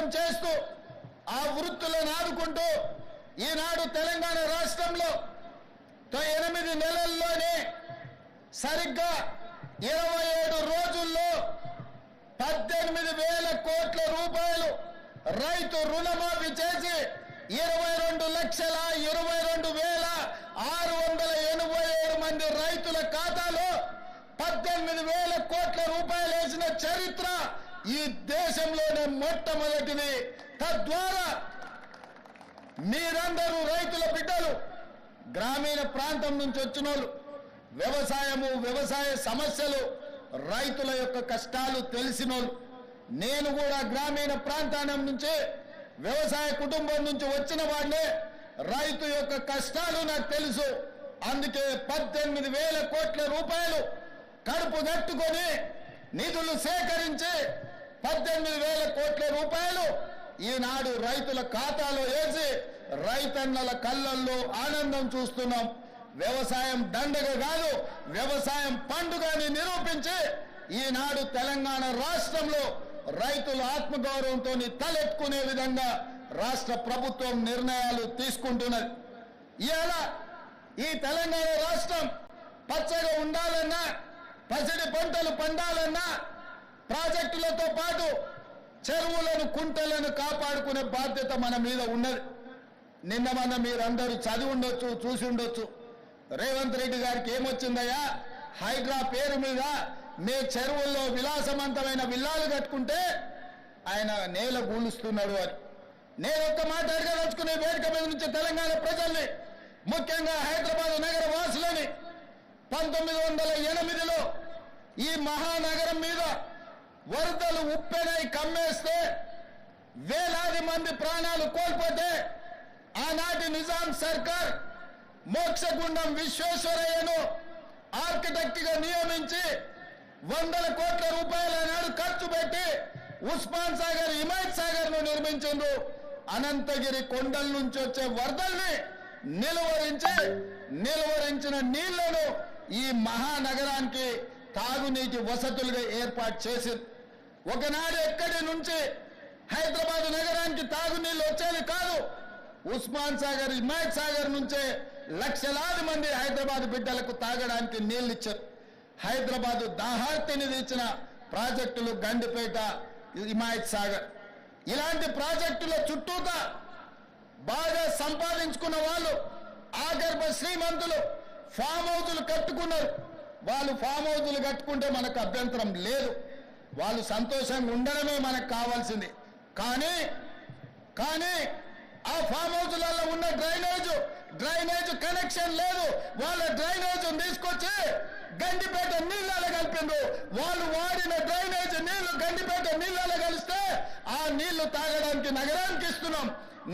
బలోపేతం చేస్తూ ఆ వృత్తులను ఆదుకుంటూ ఈనాడు తెలంగాణ రాష్ట్రంలో 8 నెలల్లోనే సరిగ్గా 27 రోజుల్లో 18,000 కోట్ల రూపాయలు రైతు రుణమాఫీ చేసి 22,22,687 మంది రైతుల ఖాతాలో 18,000 కోట్ల రూపాయలు వేసిన చరిత్ర ఈ దేశంలోనే మొట్టమొదటిది. తద్వారా మీరందరూ రైతుల బిడ్డలు, గ్రామీణ ప్రాంతం నుంచి వచ్చిన వాళ్ళు, వ్యవసాయము, వ్యవసాయ సమస్యలు, రైతుల యొక్క కష్టాలు తెలిసినోళ్ళు. నేను కూడా గ్రామీణ ప్రాంతానం నుంచి, వ్యవసాయ కుటుంబం నుంచి వచ్చిన వాడినే. రైతు యొక్క కష్టాలు నాకు తెలుసు. అందుకే 18,000 కోట్ల రూపాయలు కడుపు కట్టుకొని నిధులు సేకరించి 18,000 కోట్ల రూపాయలు ఈనాడు రైతుల ఖాతాలో వేసి రైతన్నల కళ్ళల్లో ఆనందం చూస్తున్నాం. వ్యవసాయం దండగ కాదు, వ్యవసాయం పండుగని నిరూపించి ఈనాడు తెలంగాణ రాష్ట్రంలో రైతుల ఆత్మగౌరవంతో తలెత్తుకునే విధంగా రాష్ట్ర ప్రభుత్వం నిర్ణయాలు తీసుకుంటున్నది. ఇవాళ ఈ తెలంగాణ రాష్ట్రం పచ్చగా ఉండాలన్నా, పసిడి పంటలు పండాలన్నా ప్రాజెక్టులతో పాటు చెరువులను, కుంటలను కాపాడుకునే బాధ్యత మన మీద ఉన్నది. నిన్న మన మీరందరూ చదివి ఉండొచ్చు, చూసి ఉండొచ్చు. రేవంత్ రెడ్డి గారికి ఏమొచ్చిందయ్యా, హైడ్రా పేరు మీద మీ చెరువుల్లో విలాసవంతమైన విల్లాలు కట్టుకుంటే ఆయన నేల గూలుస్తున్నాడు అని. నేను ఒక్క మాట అడగదలుచుకునే వేదిక మీద నుంచి తెలంగాణ ప్రజల్ని, ముఖ్యంగా హైదరాబాద్ నగర వాసులని, 1908లో ఈ మహానగరం మీద వరదలు ఉప్పెనై కమ్మేస్తే వేలాది మంది ప్రాణాలు కోల్పోతే ఆనాటి నిజాం సర్కార్ మోక్షగుండం విశ్వేశ్వరయ్యను ఆర్కిటెక్ట్ గా నియమించి 100 కోట్ల రూపాయల నాడు ఖర్చు పెట్టి ఉస్మాన్ సాగర్, హిమాయత్ సాగర్ ను నిర్మించిండ్రు. అనంతగిరి కొండల నుంచి వచ్చే వరదల్ని నిలువరించిన నీళ్లను ఈ మహానగరానికి తాగునీటి వసతులుగా ఏర్పాటు చేసింది. ఒకనాడు ఎక్కడి నుంచి హైదరాబాద్ నగరానికి తాగునీళ్లు వచ్చేది కాదు. ఉస్మాన్ సాగర్, హిమాయత్ సాగర్ నుంచే లక్షలాది మంది హైదరాబాద్ బిడ్డలకు తాగడానికి నీళ్లు ఇచ్చారు. హైదరాబాద్ దాహార్తిని తీర్చిన ప్రాజెక్టులు గండిపేట, హిమాయత్ సాగర్. ఇలాంటి ప్రాజెక్టుల చుట్టూతా బాగా సంపాదించుకున్న వాళ్ళు, ఆగర్భ శ్రీమంతులు ఫామ్ హౌజులు కట్టుకున్నారు. వాళ్ళు ఫామ్ హౌజులు కట్టుకుంటే మనకు అభ్యంతరం లేదు, వాళ్ళు సంతోషంగా ఉండడమే మనకు కావాల్సింది. కానీ ఆ ఫామ్ హౌజులలో ఉన్న డ్రైనేజ్ కనెక్షన్ లేదు. వాళ్ళ డ్రైనేజ్ తీసుకొచ్చి గండిపేట నీళ్ళలో కలిపిండ్రు. వాళ్ళు వాడిన డ్రైనేజ్ నీళ్లు గండిపేట నీళ్ళలో కలిస్తే ఆ నీళ్లు తాగడానికి నగరానికి ఇస్తున్నాం.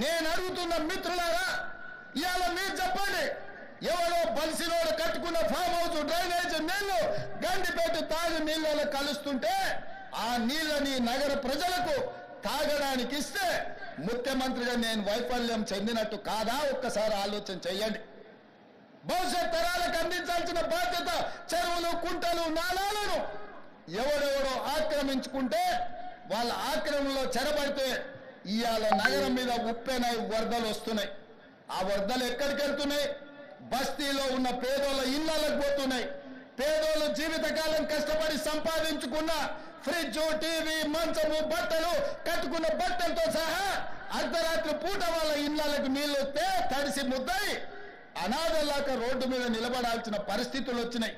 నేను అడుగుతున్న మిత్రులారా, ఇవాళ మీరు చెప్పండి, ఎవరో బలిసినోడు కట్టుకున్న ఫామ్ హౌస్ డ్రైనేజ్ నీళ్లు గండిపేట తాగు నీళ్ళలో కలుస్తుంటే ఆ నీళ్ళని నగర ప్రజలకు తాగడానికి ఇస్తే ముఖ్యమంత్రిగా నేను వైఫల్యం చెందినట్టు కాదా? ఒక్కసారి ఆలోచన చెయ్యండి. భవిష్యత్ తరాలకు అందించాల్సిన బాధ్యత చెరువులు, కుంటలు, నాలాలను ఎవరెవరో ఆక్రమించుకుంటే వాళ్ళ ఆక్రమణలో చెరబడితే ఇవాళ నగరం మీద ఉప్పెనై వరదలు వస్తున్నాయి. ఆ వరదలు ఎక్కడికి వెళ్తున్నాయి? బస్తీలో ఉన్న పేదోళ్ళ ఇళ్లకు పోతున్నాయి. పేదోళ్ళు జీవితకాలం కష్టపడి సంపాదించుకున్న ఫ్రిడ్జ్, టీవీ, మంచము, బట్టలు, కట్టుకున్న బట్టలతో సహా అర్ధరాత్రి పూట వాళ్ళ ఇళ్లకు నీళ్లు వస్తే తడిసి ముద్దయి అనాథలాక రోడ్డు మీద నిలబడాల్సిన పరిస్థితులు వచ్చినాయి.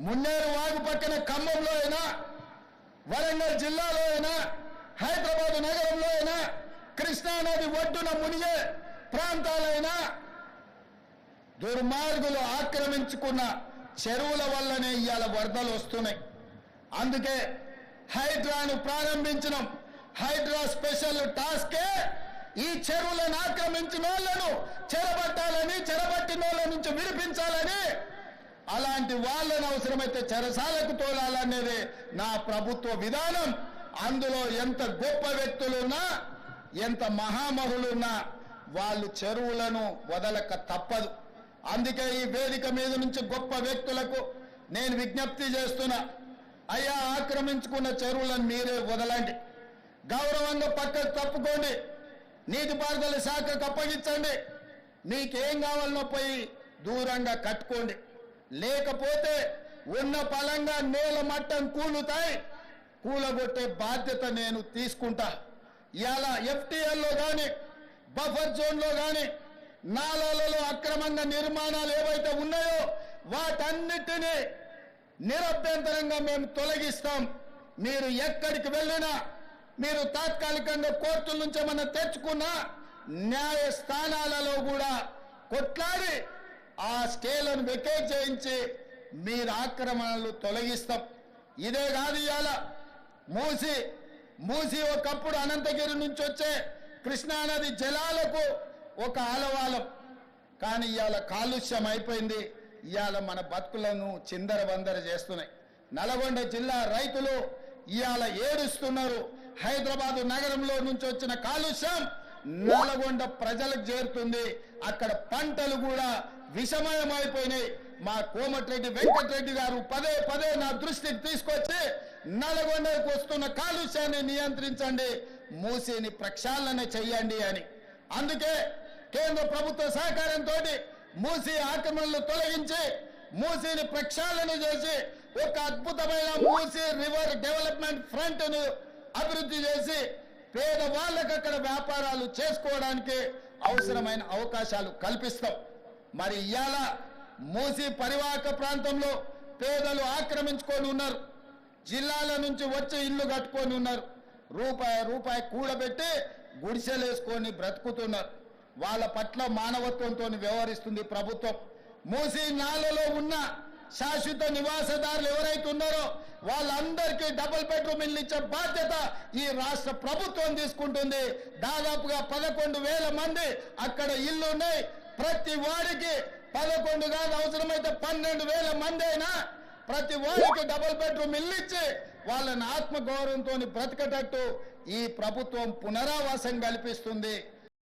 మున్నేరు వాగు పక్కన ఖమ్మంలో అయినా, వరంగల్ జిల్లాలో అయినా, హైదరాబాద్ నగరంలో అయినా, కృష్ణానది ఒడ్డున మునిగే ప్రాంతాలైనా దుర్మార్గులు ఆక్రమించుకున్న చెరువుల వల్లనే ఇవాళ వరదలు వస్తున్నాయి. అందుకే హైడ్రాను ప్రారంభించినాం. హైడ్రా స్పెషల్ టాస్కే ఈ చెరువులను ఆక్రమించిన వాళ్ళను చెరబట్టాలని, చెరబట్టిన వాళ్ళ నుంచి విడిపించాలని, అలాంటి వాళ్ళను అవసరమైతే చెరసాలకు తోలాలనేది నా ప్రభుత్వ విధానం. అందులో ఎంత గొప్ప వ్యక్తులున్నా, ఎంత మహామహులున్నా వాళ్ళు చెరువులను వదలక తప్పదు. అందుకే ఈ వేదిక మీద నుంచి గొప్ప వ్యక్తులకు నేను విజ్ఞప్తి చేస్తున్నా, అయ్యా, ఆక్రమించుకున్న చెరువులను మీరే వదలండి. గౌరవంగా పక్కకు తప్పుకోండి, నీటిపారుదల శాఖకు అప్పగించండి, మీకేం కావాలనో పోయి దూరంగా కట్టుకోండి. లేకపోతే ఉన్న పలంగా నేల మట్టం కూలుతాయి, కూలగొట్టే బాధ్యత నేను తీసుకుంటా. ఇలా ఎఫ్టీఎల్లో కానీ బఫర్ జోన్లో కానీ నాలాలలో అక్రమంగా నిర్మాణాలు ఏవైతే ఉన్నాయో వాటన్నిటినీ నిరభ్యంతరంగా మేము తొలగిస్తాం. మీరు ఎక్కడికి వెళ్ళినా, మీరు తాత్కాలికంగా కోర్టుల నుంచి ఏమన్నా తెచ్చుకున్నా న్యాయస్థానాలలో కూడా కొట్లాడి ఆ స్టేలను వెకేట్ చేయించి మీరు ఆక్రమణలు తొలగిస్తాం. ఇదే కాదు, ఇవాళ మూసి ఒకప్పుడు అనంతగిరి నుంచి వచ్చే కృష్ణానది జలాలకు ఒక ఆలవాలం, కానీ ఇవాళ కాలుష్యం అయిపోయింది. ఇవాళ మన బతుకులను చిందరవందర చేస్తున్నాయి. నల్గొండ జిల్లా రైతులు ఇవాళ ఏడుస్తున్నారు. హైదరాబాదు నగరంలో నుంచి వచ్చిన కాలుష్యం నల్గొండ ప్రజలకు చేరుతుంది. అక్కడ పంటలు కూడా విషమయమైపోయినాయి. మా కోమటిరెడ్డి వెంకటరెడ్డి గారు పదే పదే నా దృష్టికి తీసుకొచ్చి నల్గొండకు వస్తున్న కాలుష్యాన్ని నియంత్రించండి, మూసిని ప్రక్షాళన చెయ్యండి అని. అందుకే కేంద్ర ప్రభుత్వ సహకారంతో మూసి ఆక్రమణలు తొలగించి మూసిని ప్రక్షాళన చేసి ఒక అద్భుతమైన మూసి రివర్ డెవలప్మెంట్ ఫ్రంట్ ను అభివృద్ధి చేసి పేదవాళ్ళకు అక్కడ వ్యాపారాలు చేసుకోవడానికి అవసరమైన అవకాశాలు కల్పిస్తాం. మరి ఇవాళ మూసి పరివాహక ప్రాంతంలో పేదలు ఆక్రమించుకొని ఉన్నారు, జిల్లాల నుంచి వచ్చి ఇల్లు కట్టుకొని ఉన్నారు, రూపాయి కూడబెట్టి గుడిసెలేసుకొని బ్రతుకుతున్నారు. వాళ్ళ పట్ల మానవత్వంతో వ్యవహరిస్తుంది ప్రభుత్వం. మూసి నాలలో ఉన్న శాశ్వత నివాసదారులు ఎవరైతే ఉన్నారో వాళ్ళందరికీ డబుల్ బెడ్రూమ్ ఇల్లు ఇచ్చే బాధ్యత ఈ రాష్ట్ర ప్రభుత్వం తీసుకుంటుంది. దాదాపుగా 11,000 మంది అక్కడ ఇల్లు ఉన్నాయి. ప్రతి వాడికి 11 కాదు, అవసరమైతే 12,000 మంది అయినా ప్రతి వాడికి డబుల్ బెడ్రూమ్ ఇల్లు ఇచ్చి వాళ్ళని ఆత్మగౌరవంతో బ్రతకటట్టు ఈ ప్రభుత్వం పునరావాసం కల్పిస్తుంది.